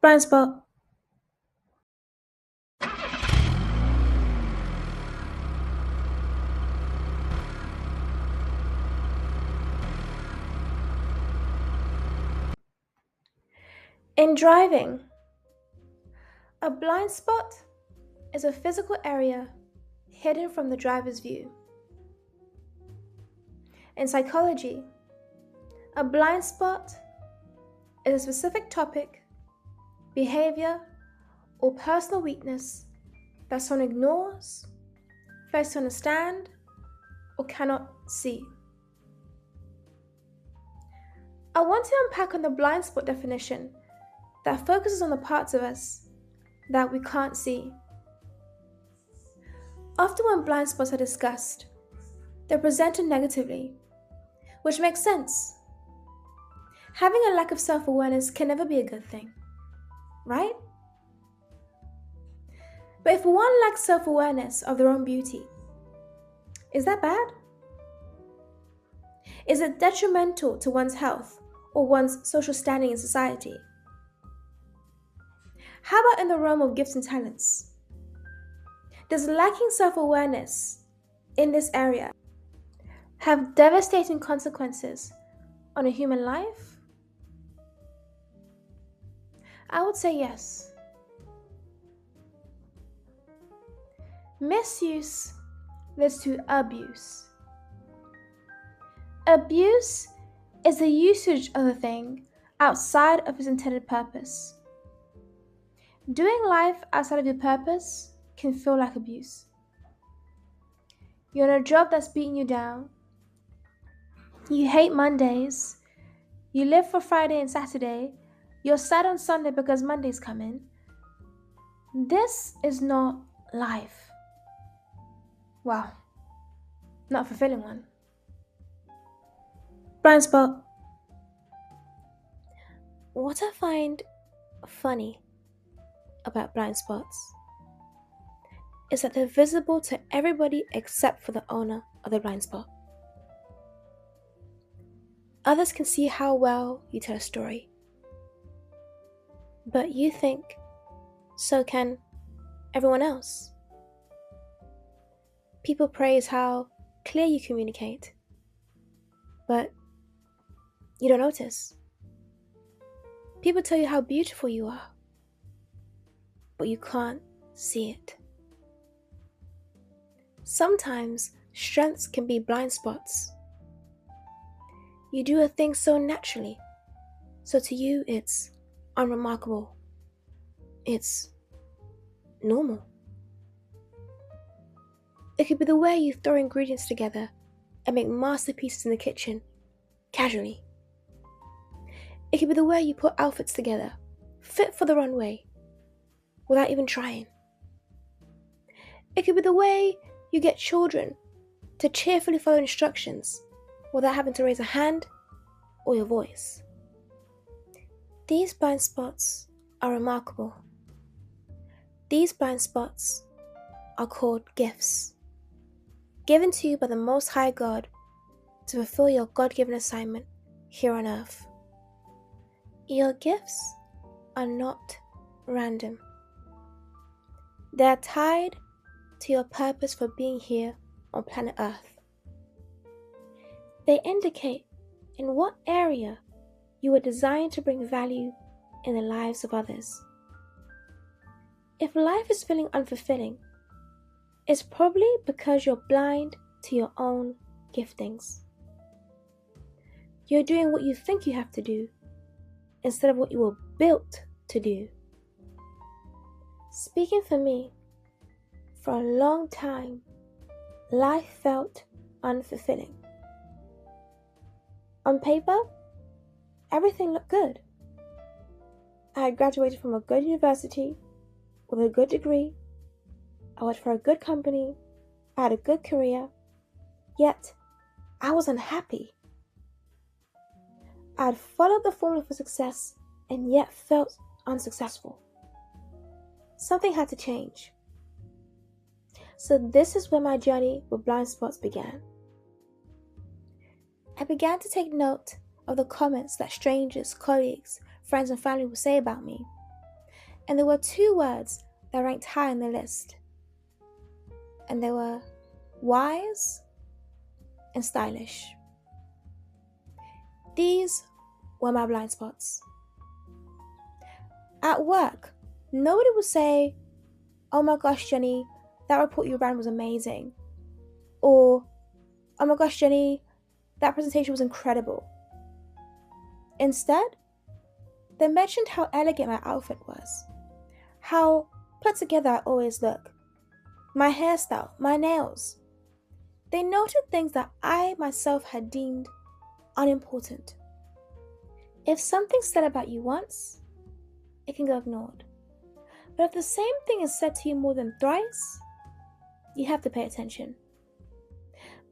Blindspot. In driving, a blind spot is a physical area hidden from the driver's view. In psychology, a blind spot is a specific topic, behavior, or personal weakness that someone ignores, fails to understand, or cannot see. I want to unpack on the blind spot definition that focuses on the parts of us that we can't see. Often when blind spots are discussed, they're presented negatively, which makes sense. Having a lack of self-awareness can never be a good thing, right? But if one lacks self-awareness of their own beauty, is that bad? Is it detrimental to one's health or one's social standing in society? How about in the realm of gifts and talents? Does lacking self-awareness in this area have devastating consequences on a human life? I would say yes. Misuse leads to abuse. Abuse is the usage of a thing outside of its intended purpose. Doing life outside of your purpose can feel like abuse. You're in a job that's beating you down. You hate Mondays. You live for Friday and Saturday. You're sad on Sunday because Monday's coming. This is not life. Wow, not a fulfilling one. Blind spot. What I find funny about blind spots is that they're visible to everybody except for the owner of the blind spot. Others can see how well you tell a story, but you think so can everyone else. People praise how clear you communicate, but you don't notice. People tell you how beautiful you are, but you can't see it. Sometimes strengths can be blind spots. You do a thing so naturally, so to you it's unremarkable. It's normal. It could be the way you throw ingredients together and make masterpieces in the kitchen, casually. It could be the way you put outfits together, fit for the runway, without even trying. It could be the way you get children to cheerfully follow instructions without having to raise a hand or your voice. These blind spots are remarkable. These blind spots are called gifts, given to you by the Most High God to fulfill your God-given assignment here on earth. Your gifts are not random. They are tied to your purpose for being here on planet Earth. They indicate in what area you were designed to bring value in the lives of others. If life is feeling unfulfilling, it's probably because you're blind to your own giftings. You're doing what you think you have to do instead of what you were built to do. Speaking for me, for a long time, life felt unfulfilling. On paper, everything looked good. I had graduated from a good university with a good degree. I worked for a good company. I had a good career. Yet, I was unhappy. I had followed the formula for success and yet felt unsuccessful. Something had to change. So this is where my journey with blind spots began. I began to take note of the comments that strangers, colleagues, friends and family would say about me. And there were two words that ranked high on the list. And they were wise and stylish. These were my blind spots. At work, nobody would say, "Oh my gosh, Jenny, that report you ran was amazing." Or, "Oh my gosh, Jenny, that presentation was incredible." Instead, they mentioned how elegant my outfit was, how put together I always look, my hairstyle, my nails. They noted things that I myself had deemed unimportant. If something's said about you once, it can go ignored. But if the same thing is said to you more than thrice, you have to pay attention.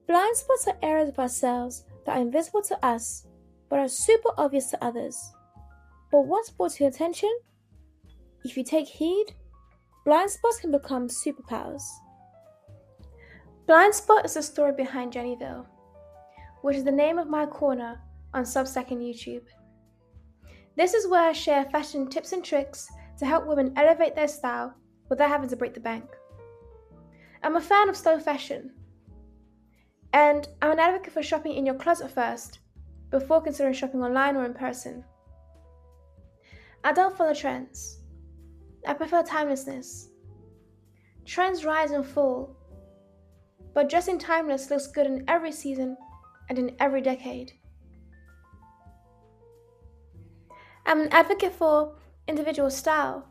Blind spots are areas of ourselves that are invisible to us, but are super obvious to others. But once brought to your attention, if you take heed, blind spots can become superpowers. Blindspot is the story behind Jenniville, which is the name of my corner on Substack and YouTube. This is where I share fashion tips and tricks to help women elevate their style without having to break the bank. I'm a fan of slow fashion, and I'm an advocate for shopping in your closet first, before considering shopping online or in person. I don't follow trends. I prefer timelessness. Trends rise and fall, but dressing timeless looks good in every season and in every decade. I'm an advocate for individual style,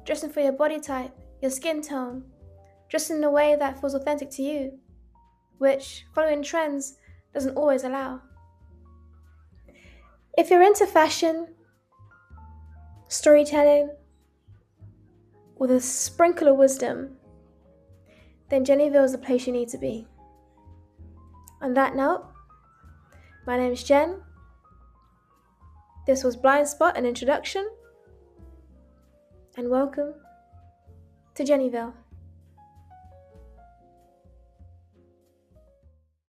dressing for your body type, your skin tone, dressing in a way that feels authentic to you, which following trends doesn't always allow. If you're into fashion, storytelling, with a sprinkle of wisdom, then Jenniville is the place you need to be. On that note, my name is Jen. This was Blindspot, an introduction, and welcome to Jenniville.